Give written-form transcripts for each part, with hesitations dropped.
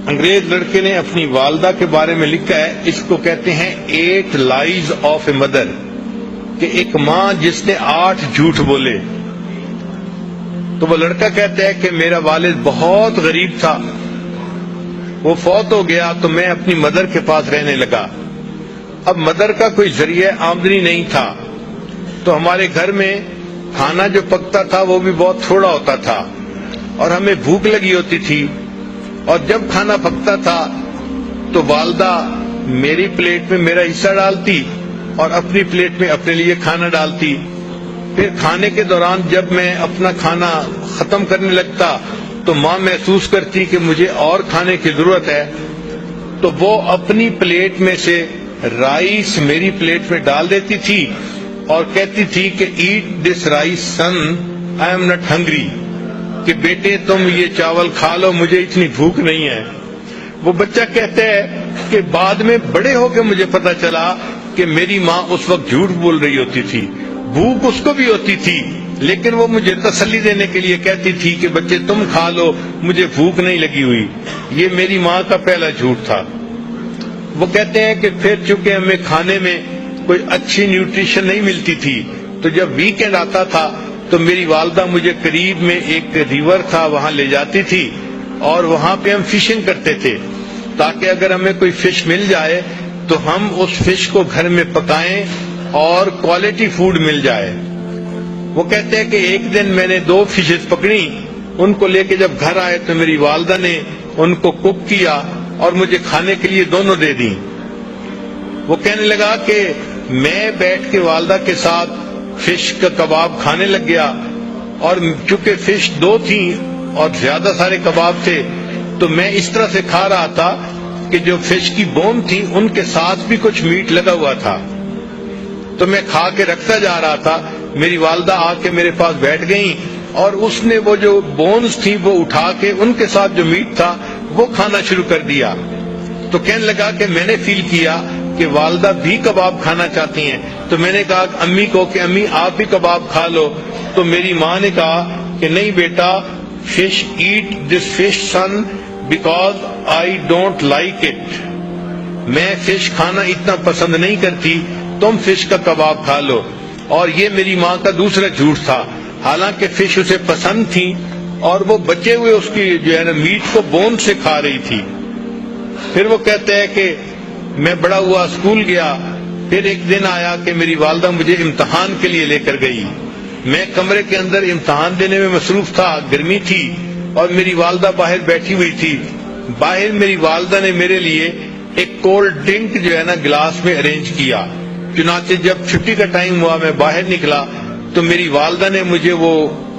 انگریز لڑکے نے اپنی والدہ کے بارے میں لکھا ہے، اس کو کہتے ہیں 8 لائز آف اے مدر، کہ ایک ماں جس نے 8 جھوٹ بولے۔ تو وہ لڑکا کہتا ہے کہ میرا والد بہت غریب تھا، وہ فوت ہو گیا تو میں اپنی مدر کے پاس رہنے لگا۔ اب مدر کا کوئی ذریعہ آمدنی نہیں تھا، تو ہمارے گھر میں کھانا جو پکتا تھا وہ بھی بہت تھوڑا ہوتا تھا، اور ہمیں بھوک لگی ہوتی تھی، اور جب کھانا پکتا تھا تو والدہ میری پلیٹ میں میرا حصہ ڈالتی اور اپنی پلیٹ میں اپنے لیے کھانا ڈالتی۔ پھر کھانے کے دوران جب میں اپنا کھانا ختم کرنے لگتا تو ماں محسوس کرتی کہ مجھے اور کھانے کی ضرورت ہے، تو وہ اپنی پلیٹ میں سے رائس میری پلیٹ میں ڈال دیتی تھی اور کہتی تھی کہ eat this rice son, I am not hungry, کہ بیٹے تم یہ چاول کھا لو، مجھے اتنی بھوک نہیں ہے۔ وہ بچہ کہتا ہے کہ بعد میں بڑے ہو کے مجھے پتا چلا کہ میری ماں اس وقت جھوٹ بول رہی ہوتی تھی، بھوک اس کو بھی ہوتی تھی، لیکن وہ مجھے تسلی دینے کے لیے کہتی تھی کہ بچے تم کھا لو، مجھے بھوک نہیں لگی ہوئی۔ یہ میری ماں کا پہلا جھوٹ تھا۔ وہ کہتے ہیں کہ پھر چونکہ ہمیں کھانے میں کوئی اچھی نیوٹریشن نہیں ملتی تھی، تو جب ویکینڈ آتا تھا تو میری والدہ مجھے قریب میں ایک ریور تھا وہاں لے جاتی تھی، اور وہاں پہ ہم فشنگ کرتے تھے، تاکہ اگر ہمیں کوئی فش مل جائے تو ہم اس فش کو گھر میں پکائیں اور کوالٹی فوڈ مل جائے۔ وہ کہتے ہیں کہ ایک دن میں نے 2 فشز پکڑی، ان کو لے کے جب گھر آئے تو میری والدہ نے ان کو کوک کیا اور مجھے کھانے کے لیے دونوں دے دیں۔ وہ کہنے لگا کہ میں بیٹھ کے والدہ کے ساتھ فش کا کباب کھانے لگ گیا، اور چونکہ فش 2 تھیں اور زیادہ سارے کباب تھے، تو میں اس طرح سے کھا رہا تھا کہ جو فش کی بون تھی ان کے ساتھ بھی کچھ میٹ لگا ہوا تھا، تو میں کھا کے رکھتا جا رہا تھا۔ میری والدہ آ کے میرے پاس بیٹھ گئیں اور اس نے وہ جو بونز تھی وہ اٹھا کے ان کے ساتھ جو میٹ تھا وہ کھانا شروع کر دیا۔ تو کہنے لگا کہ میں نے فیل کیا کہ والدہ بھی کباب کھانا چاہتی ہیں، تو میں نے کہا امی کو کہ امی آپ بھی کباب کھا لو، تو میری ماں نے کہا کہ نہیں بیٹا، fish eat this fish son because I don't like it, میں فش کھانا اتنا پسند نہیں کرتی، تم فش کا کباب کھا لو۔ اور یہ میری ماں کا دوسرا جھوٹ تھا، حالانکہ فش اسے پسند تھی اور وہ بچے ہوئے اس کی جو ہے نا میٹ کو بون سے کھا رہی تھی۔ پھر وہ کہتے ہیں کہ میں بڑا ہوا، اسکول گیا، پھر ایک دن آیا کہ میری والدہ مجھے امتحان کے لیے لے کر گئی، میں کمرے کے اندر امتحان دینے میں مصروف تھا، گرمی تھی اور میری والدہ باہر بیٹھی ہوئی تھی۔ باہر میری والدہ نے میرے لیے ایک کولڈ ڈرنک جو ہے نا گلاس میں ارینج کیا، چنانچہ جب چھٹی کا ٹائم ہوا میں باہر نکلا تو میری والدہ نے مجھے وہ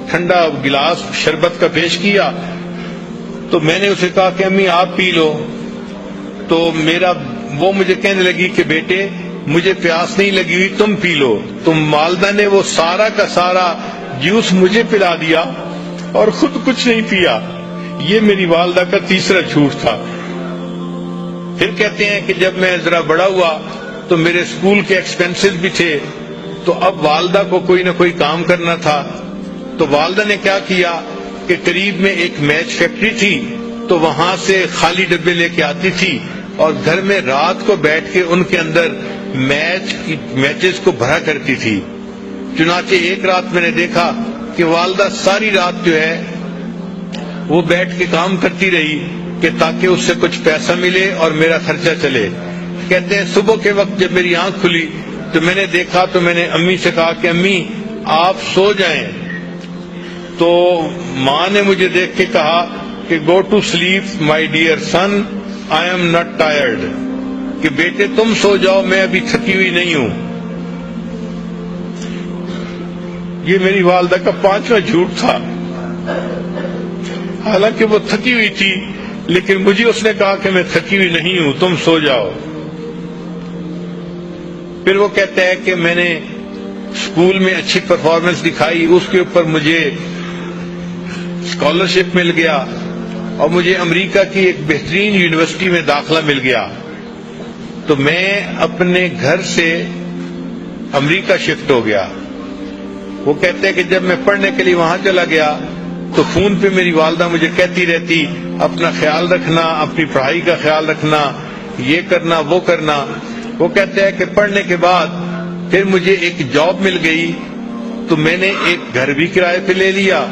ٹھنڈا گلاس شربت کا پیش کیا، تو میں نے اسے کہا کہ امی آپ پی لو، تو وہ مجھے کہنے لگی کہ بیٹے مجھے پیاس نہیں لگی ہوئی، تم پی لو۔ تو والدہ نے وہ سارا کا سارا جوس مجھے پلا دیا اور خود کچھ نہیں پیا۔ یہ میری والدہ کا تیسرا جھوٹ تھا۔ پھر کہتے ہیں کہ جب میں ذرا بڑا ہوا تو میرے اسکول کے ایکسپینسز بھی تھے، تو اب والدہ کو کوئی نہ کوئی کام کرنا تھا، تو والدہ نے کیا کیا کہ قریب میں ایک میچ فیکٹری تھی، تو وہاں سے خالی ڈبے لے کے آتی تھی اور گھر میں رات کو بیٹھ کے ان کے اندر میچز کو بھرا کرتی تھی۔ چنانچہ ایک رات میں نے دیکھا کہ والدہ ساری رات جو ہے وہ بیٹھ کے کام کرتی رہی کہ تاکہ اس سے کچھ پیسہ ملے اور میرا خرچہ چلے۔ کہتے ہیں صبح کے وقت جب میری آنکھ کھلی تو میں نے دیکھا، تو میں نے امی سے کہا کہ امی آپ سو جائیں، تو ماں نے مجھے دیکھ کے کہا کہ go to sleep my dear son, I am not tired, کہ بیٹے تم سو جاؤ، میں ابھی تھکی ہوئی نہیں ہوں۔ یہ میری والدہ کا 5واں جھوٹ تھا، حالانکہ وہ تھکی ہوئی تھی لیکن مجھے اس نے کہا کہ میں تھکی ہوئی نہیں ہوں، تم سو جاؤ۔ پھر وہ کہتا ہے کہ میں نے اسکول میں اچھی پرفارمنس دکھائی، اس کے اوپر مجھے اسکالرشپ مل گیا اور مجھے امریکہ کی ایک بہترین یونیورسٹی میں داخلہ مل گیا، تو میں اپنے گھر سے امریکہ شفٹ ہو گیا۔ وہ کہتے ہیں کہ جب میں پڑھنے کے لیے وہاں چلا گیا تو فون پہ میری والدہ مجھے کہتی رہتی اپنا خیال رکھنا، اپنی پڑھائی کا خیال رکھنا، یہ کرنا وہ کرنا۔ وہ کہتے ہیں کہ پڑھنے کے بعد پھر مجھے ایک جاب مل گئی تو میں نے ایک گھر بھی کرائے پہ لے لیا،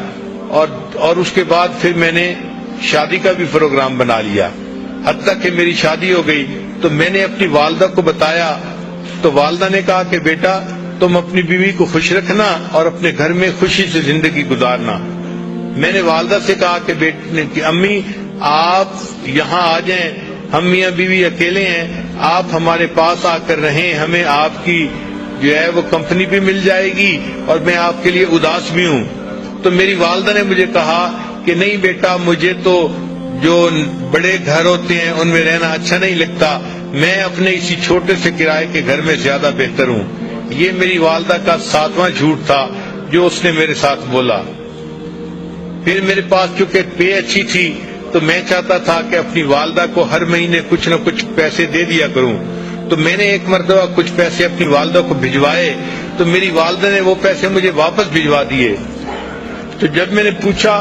اور اس کے بعد پھر میں نے شادی کا بھی پروگرام بنا لیا، حتیٰ کہ میری شادی ہو گئی۔ تو میں نے اپنی والدہ کو بتایا تو والدہ نے کہا کہ بیٹا تم اپنی بیوی کو خوش رکھنا اور اپنے گھر میں خوشی سے زندگی گزارنا۔ میں نے والدہ سے کہا کہ امی آپ یہاں آ جائیں، ہم میاں بیوی اکیلے ہیں، آپ ہمارے پاس آ کر رہیں، ہمیں آپ کی جو ہے وہ کمپنی بھی مل جائے گی اور میں آپ کے لیے اداس بھی ہوں۔ تو میری والدہ نے مجھے کہا کہ نہیں بیٹا، مجھے تو جو بڑے گھر ہوتے ہیں ان میں رہنا اچھا نہیں لگتا، میں اپنے اسی چھوٹے سے کرائے کے گھر میں زیادہ بہتر ہوں۔ یہ میری والدہ کا 7واں جھوٹ تھا جو اس نے میرے ساتھ بولا۔ پھر میرے پاس چونکہ پے اچھی تھی تو میں چاہتا تھا کہ اپنی والدہ کو ہر مہینے کچھ نہ کچھ پیسے دے دیا کروں، تو میں نے ایک مرتبہ کچھ پیسے اپنی والدہ کو بھجوائے تو میری والدہ نے وہ پیسے مجھے واپس بھجوا دیے۔ تو جب میں نے پوچھا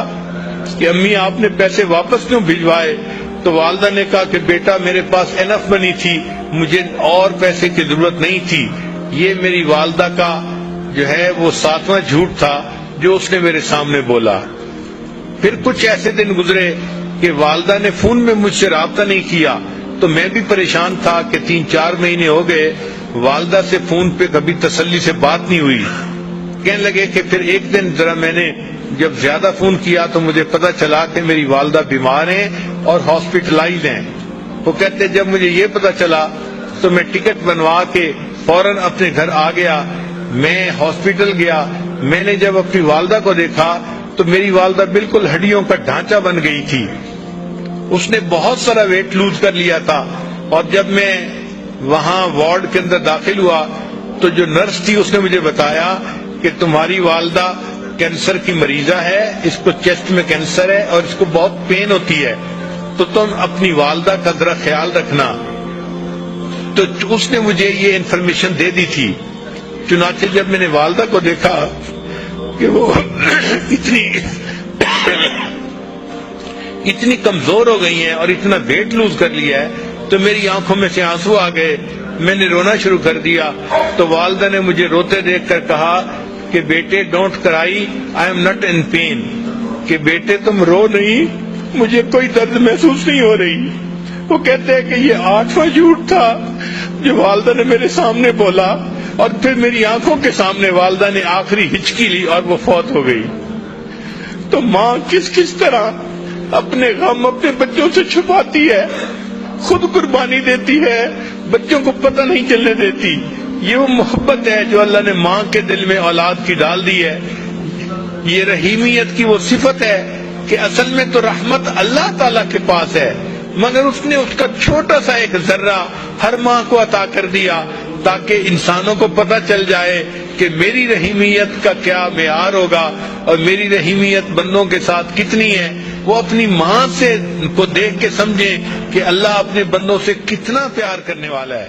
کہ امی آپ نے پیسے واپس کیوں بھجوائے، تو والدہ نے کہا کہ بیٹا میرے پاس انف منی تھی، مجھے اور پیسے کی ضرورت نہیں تھی۔ یہ میری والدہ کا جو ہے وہ 7واں جھوٹ تھا جو اس نے میرے سامنے بولا۔ پھر کچھ ایسے دن گزرے کہ والدہ نے فون میں مجھ سے رابطہ نہیں کیا، تو میں بھی پریشان تھا کہ 3-4 مہینے ہو گئے والدہ سے فون پہ کبھی تسلی سے بات نہیں ہوئی۔ کہنے لگے کہ پھر ایک دن ذرا میں نے جب زیادہ فون کیا تو مجھے پتا چلا کہ میری والدہ بیمار ہیں اور ہاسپٹلائز ہیں۔ وہ کہتے جب مجھے یہ پتا چلا تو میں ٹکٹ بنوا کے فوراً اپنے گھر آ گیا۔ میں ہاسپٹل گیا، میں نے جب اپنی والدہ کو دیکھا تو میری والدہ بالکل ہڈیوں کا ڈھانچہ بن گئی تھی، اس نے بہت سارا ویٹ لوز کر لیا تھا۔ اور جب میں وہاں وارڈ کے اندر داخل ہوا تو جو نرس تھی اس نے مجھے بتایا کہ تمہاری والدہ کینسر کی مریضہ ہے، اس کو چیسٹ میں کینسر ہے اور اس کو بہت پین ہوتی ہے، تو تم اپنی والدہ کا ذرا خیال رکھنا۔ تو اس نے مجھے یہ انفارمیشن دے دی تھی۔ چنانچہ جب میں نے والدہ کو دیکھا کہ وہ اتنی کمزور ہو گئی ہیں اور اتنا ویٹ لوز کر لیا ہے تو میری آنکھوں میں سے آنسو آ گئے، میں نے رونا شروع کر دیا۔ تو والدہ نے مجھے روتے دیکھ کر کہا کہ بیٹے don't cry, I am not in pain, کہ بیٹے تم رو نہیں، مجھے کوئی درد محسوس نہیں ہو رہی۔ وہ کہتے ہیں کہ یہ 8واں جھوٹ تھا جو والدہ نے میرے سامنے بولا، اور پھر میری آنکھوں کے سامنے والدہ نے آخری ہچکی لی اور وہ فوت ہو گئی۔ تو ماں کس طرح اپنے غم اپنے بچوں سے چھپاتی ہے، خود قربانی دیتی ہے، بچوں کو پتہ نہیں چلنے دیتی۔ یہ وہ محبت ہے جو اللہ نے ماں کے دل میں اولاد کی ڈال دی ہے۔ یہ رحیمیت کی وہ صفت ہے کہ اصل میں تو رحمت اللہ تعالیٰ کے پاس ہے، مگر اس نے اس کا چھوٹا سا ایک ذرہ ہر ماں کو عطا کر دیا تاکہ انسانوں کو پتہ چل جائے کہ میری رحیمیت کا کیا معیار ہوگا اور میری رحیمیت بندوں کے ساتھ کتنی ہے۔ وہ اپنی ماں سے کو دیکھ کے سمجھیں کہ اللہ اپنے بندوں سے کتنا پیار کرنے والا ہے۔